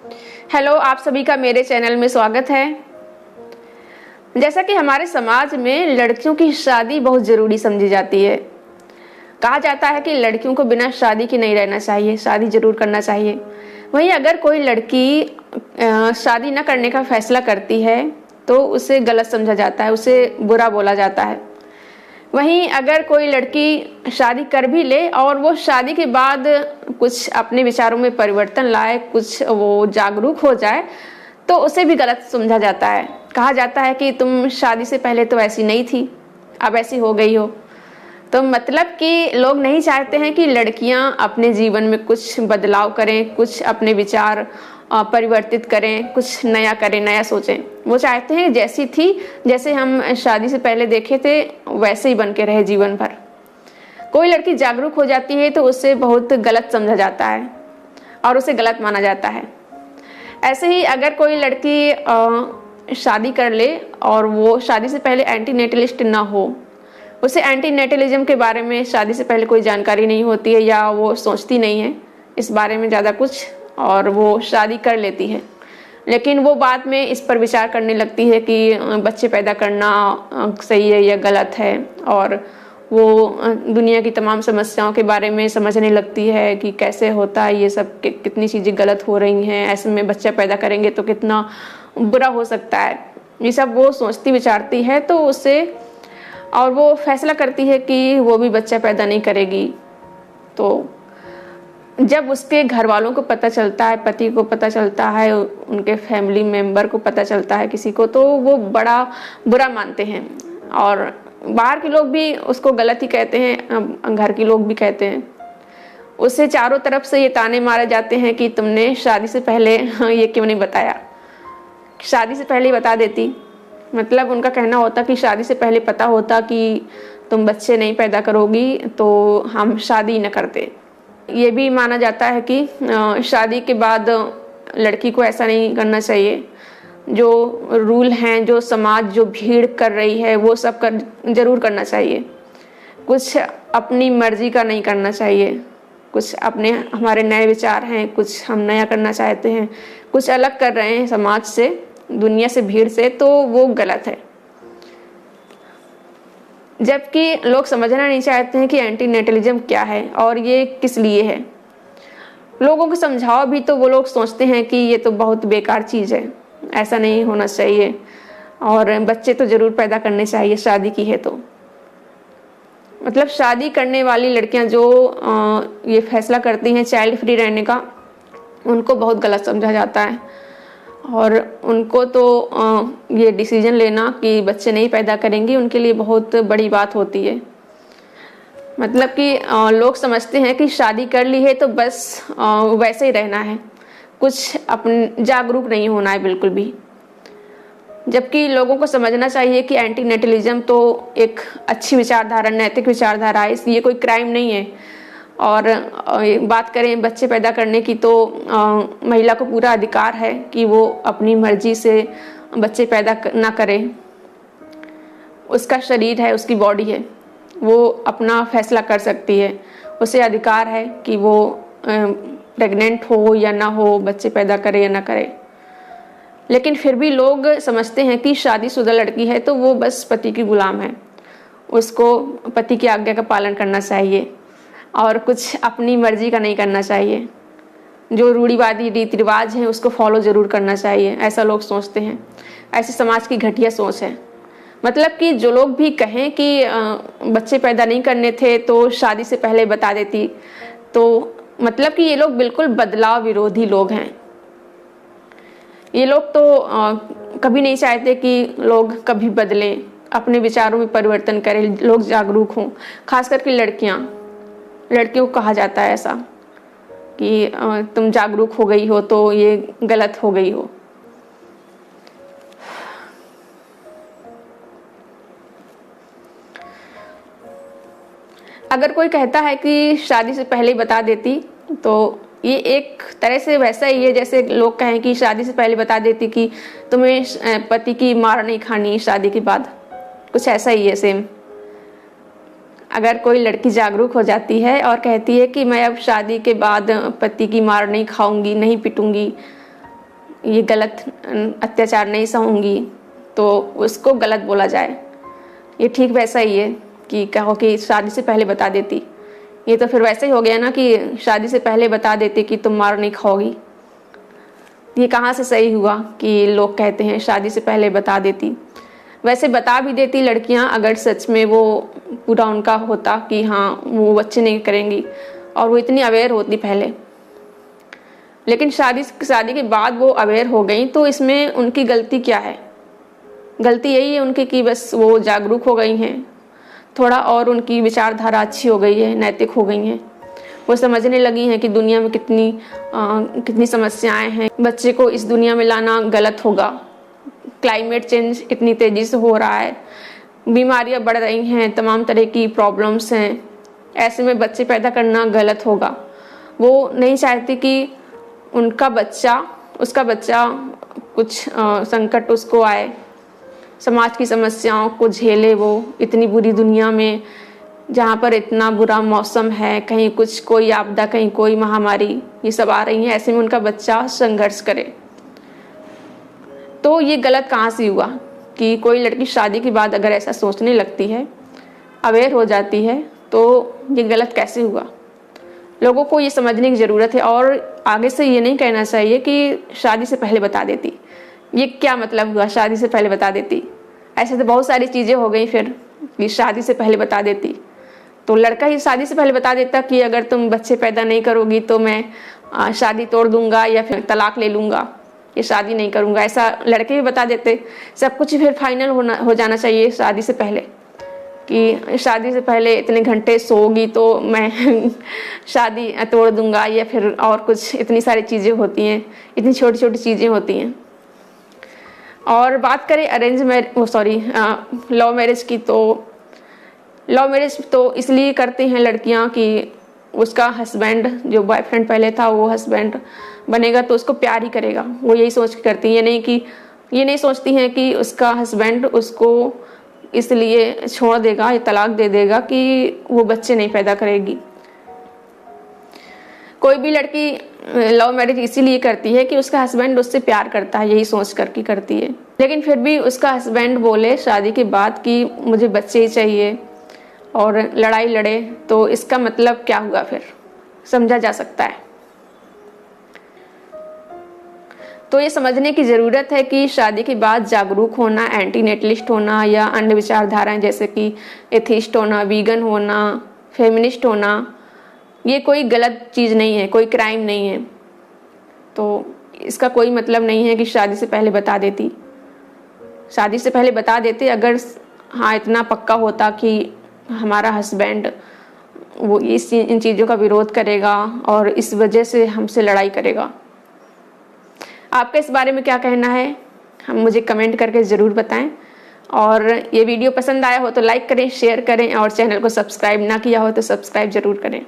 Hello, आप सभी का मेरे चैनल में स्वागत है। जैसा कि हमारे समाज में लड़कियों की शादी बहुत ज़रूरी समझी जाती है। कहा जाता है कि लड़कियों को बिना शादी के नहीं रहना चाहिए, शादी ज़रूर करना चाहिए। वहीं अगर कोई लड़की शादी न करने का फैसला करती है तो उसे गलत समझा जाता है, उसे बुरा बोला जाता है। वहीं अगर कोई लड़की शादी कर भी ले और वो शादी के बाद कुछ अपने विचारों में परिवर्तन लाए, कुछ वो जागरूक हो जाए, तो उसे भी गलत समझा जाता है। कहा जाता है कि तुम शादी से पहले तो ऐसी नहीं थी, अब ऐसी हो गई हो। तो मतलब कि लोग नहीं चाहते हैं कि लड़कियां अपने जीवन में कुछ बदलाव करें, कुछ अपने विचार परिवर्तित करें, कुछ नया करें, नया सोचें। वो चाहते हैं जैसी थी, जैसे हम शादी से पहले देखे थे, वैसे ही बन के रहे जीवन भर। कोई लड़की जागरूक हो जाती है तो उससे बहुत गलत समझा जाता है और उसे गलत माना जाता है। ऐसे ही अगर कोई लड़की शादी कर ले और वो शादी से पहले एंटी नेटलिस्ट ना हो, उसे एंटी नेटलिज्म के बारे में शादी से पहले कोई जानकारी नहीं होती है या वो सोचती नहीं है इस बारे में ज़्यादा कुछ, और वो शादी कर लेती है, लेकिन वो बाद में इस पर विचार करने लगती है कि बच्चे पैदा करना सही है या गलत है, और वो दुनिया की तमाम समस्याओं के बारे में समझने लगती है कि कैसे होता है ये सब, कितनी चीज़ें गलत हो रही हैं, ऐसे में बच्चा पैदा करेंगे तो कितना बुरा हो सकता है। ये सब वो सोचती विचारती है तो उससे, और वो फैसला करती है कि वो भी बच्चा पैदा नहीं करेगी। तो जब उसके घर वालों को पता चलता है, पति को पता चलता है, उनके फैमिली मेंबर को पता चलता है किसी को, तो वो बड़ा बुरा मानते हैं और बाहर के लोग भी उसको गलत ही कहते हैं, घर के लोग भी कहते हैं। उससे चारों तरफ से ये ताने मारे जाते हैं कि तुमने शादी से पहले ये क्यों नहीं बताया, शादी से पहले ही बता देती। मतलब उनका कहना होता कि शादी से पहले पता होता कि तुम बच्चे नहीं पैदा करोगी तो हम शादी न करते। ये भी माना जाता है कि शादी के बाद लड़की को ऐसा नहीं करना चाहिए। जो रूल हैं, जो समाज जो भीड़ कर रही है, वो सब जरूर करना चाहिए। कुछ अपनी मर्जी का नहीं करना चाहिए, कुछ अपने हमारे नए विचार हैं, कुछ हम नया करना चाहते हैं, कुछ अलग कर रहे हैं समाज से, दुनिया से, भीड़ से, तो वो गलत है। जबकि लोग समझना नहीं चाहते हैं कि एंटी नेटलिज्म क्या है और ये किस लिए है। लोगों को समझाओ भी तो वो लोग सोचते हैं कि ये तो बहुत बेकार चीज़ है, ऐसा नहीं होना चाहिए, और बच्चे तो ज़रूर पैदा करने चाहिए शादी की है तो। मतलब शादी करने वाली लड़कियां जो ये फैसला करती हैं चाइल्ड फ्री रहने का, उनको बहुत गलत समझा जाता है, और उनको तो ये डिसीजन लेना कि बच्चे नहीं पैदा करेंगी उनके लिए बहुत बड़ी बात होती है। मतलब कि लोग समझते हैं कि शादी कर ली है तो बस वैसे ही रहना है, कुछ अपन जागरूक नहीं होना है बिल्कुल भी। जबकि लोगों को समझना चाहिए कि एंटी नेटलिज्म तो एक अच्छी विचारधारा, नैतिक विचारधारा है, ये कोई क्राइम नहीं है। और बात करें बच्चे पैदा करने की तो महिला को पूरा अधिकार है कि वो अपनी मर्जी से बच्चे पैदा ना करे। उसका शरीर है, उसकी बॉडी है, वो अपना फैसला कर सकती है, उसे अधिकार है कि वो प्रेग्नेंट हो या ना हो, बच्चे पैदा करे या ना करे। लेकिन फिर भी लोग समझते हैं कि शादीशुदा लड़की है तो वो बस पति की गुलाम है, उसको पति की आज्ञा का पालन करना चाहिए और कुछ अपनी मर्जी का नहीं करना चाहिए। जो रूढ़िवादी रीति रिवाज हैं उसको फॉलो ज़रूर करना चाहिए, ऐसा लोग सोचते हैं। ऐसी समाज की घटिया सोच है। मतलब कि जो लोग भी कहें कि बच्चे पैदा नहीं करने थे तो शादी से पहले बता देती, तो मतलब कि ये लोग बिल्कुल बदलाव विरोधी लोग हैं। ये लोग तो कभी नहीं चाहते कि लोग कभी बदलें, अपने विचारों में परिवर्तन करें, लोग जागरूक हों। खास करके लड़कियों को कहा जाता है ऐसा कि तुम जागरूक हो गई हो तो ये गलत हो गई हो। अगर कोई कहता है कि शादी से पहले ही बता देती, तो ये एक तरह से वैसा ही है जैसे लोग कहें कि शादी से पहले बता देती कि तुम्हें पति की मार नहीं खानी शादी के बाद, कुछ ऐसा ही है सेम। अगर कोई लड़की जागरूक हो जाती है और कहती है कि मैं अब शादी के बाद पति की मार नहीं खाऊंगी, नहीं पिटूंगी, ये गलत अत्याचार नहीं सहूँगी तो उसको गलत बोला जाए। ये ठीक वैसा ही है कि कहो कि शादी से पहले बता देती, ये तो फिर वैसे ही हो गया ना कि शादी से पहले बता देती कि तुम मार नहीं खाओगी। ये कहाँ से सही हुआ कि लोग कहते हैं शादी से पहले बता देती। वैसे बता भी देती लड़कियां अगर सच में वो पूरा उनका होता कि हाँ वो बच्चे नहीं करेंगी और वो इतनी अवेयर होती पहले, लेकिन शादी के बाद वो अवेयर हो गई तो इसमें उनकी गलती क्या है? गलती यही है उनकी कि बस वो जागरूक हो गई हैं थोड़ा और उनकी विचारधारा अच्छी हो गई है, नैतिक हो गई हैं। वो समझने लगी हैं कि दुनिया में कितनी समस्याएं हैं, बच्चे को इस दुनिया में लाना गलत होगा। क्लाइमेट चेंज इतनी तेज़ी से हो रहा है, बीमारियां बढ़ रही हैं, तमाम तरह की प्रॉब्लम्स हैं, ऐसे में बच्चे पैदा करना गलत होगा। वो नहीं चाहती कि उसका बच्चा कुछ संकट उसको आए, समाज की समस्याओं को झेले वो इतनी बुरी दुनिया में जहाँ पर इतना बुरा मौसम है, कहीं कुछ कोई आपदा, कहीं कोई महामारी, ये सब आ रही हैं, ऐसे में उनका बच्चा संघर्ष करे। तो ये गलत कहाँ से हुआ कि कोई लड़की शादी के बाद अगर ऐसा सोचने लगती है, अवेयर हो जाती है, तो ये गलत कैसे हुआ? लोगों को ये समझने की ज़रूरत है और आगे से ये नहीं कहना चाहिए कि शादी से पहले बता देती। ये क्या मतलब हुआ शादी से पहले बता देती? ऐसे तो बहुत सारी चीज़ें हो गई फिर कि शादी से पहले बता देती। तो लड़का ही शादी से पहले बता देता कि अगर तुम बच्चे पैदा नहीं करोगी तो मैं शादी तोड़ दूंगा या फिर तलाक ले लूँगा, ये शादी नहीं करूँगा। ऐसा लड़के भी बता देते। सब कुछ फिर फाइनल हो जाना चाहिए शादी से पहले कि शादी से पहले इतने घंटे सोओगी तो मैं शादी तोड़ दूंगा या फिर और कुछ, इतनी सारी चीज़ें होती हैं, इतनी छोटी छोटी चीज़ें होती हैं। और बात करें लव मैरिज की, तो लव मैरिज तो इसलिए करती हैं लड़कियां कि उसका हस्बैंड, जो बॉयफ्रेंड पहले था वो हस्बैंड बनेगा तो उसको प्यार ही करेगा। वो यही सोच के करती हैं, ये नहीं सोचती हैं कि उसका हस्बैंड उसको इसलिए छोड़ देगा या तलाक दे देगा कि वो बच्चे नहीं पैदा करेगी। कोई भी लड़की लव मैरिज इसीलिए करती है कि उसका हस्बैंड उससे प्यार करता है, यही सोच करके करती है। लेकिन फिर भी उसका हस्बैंड बोले शादी के बाद कि मुझे बच्चे ही चाहिए और लड़ाई लड़े, तो इसका मतलब क्या हुआ? फिर समझा जा सकता है। तो ये समझने की ज़रूरत है कि शादी के बाद जागरूक होना, एंटी नेटलिस्ट होना या अन्य विचारधाराएं जैसे कि एथिस्ट होना, वीगन होना, फेमिनिस्ट होना, ये कोई गलत चीज़ नहीं है, कोई क्राइम नहीं है। तो इसका कोई मतलब नहीं है कि शादी से पहले बता देती। शादी से पहले बता देते अगर हाँ इतना पक्का होता कि हमारा हस्बैंड वो इन चीज़ों का विरोध करेगा और इस वजह से हमसे लड़ाई करेगा। आपका इस बारे में क्या कहना है, हम मुझे कमेंट करके ज़रूर बताएं। और ये वीडियो पसंद आया हो तो लाइक करें, शेयर करें और चैनल को सब्सक्राइब ना किया हो तो सब्सक्राइब ज़रूर करें।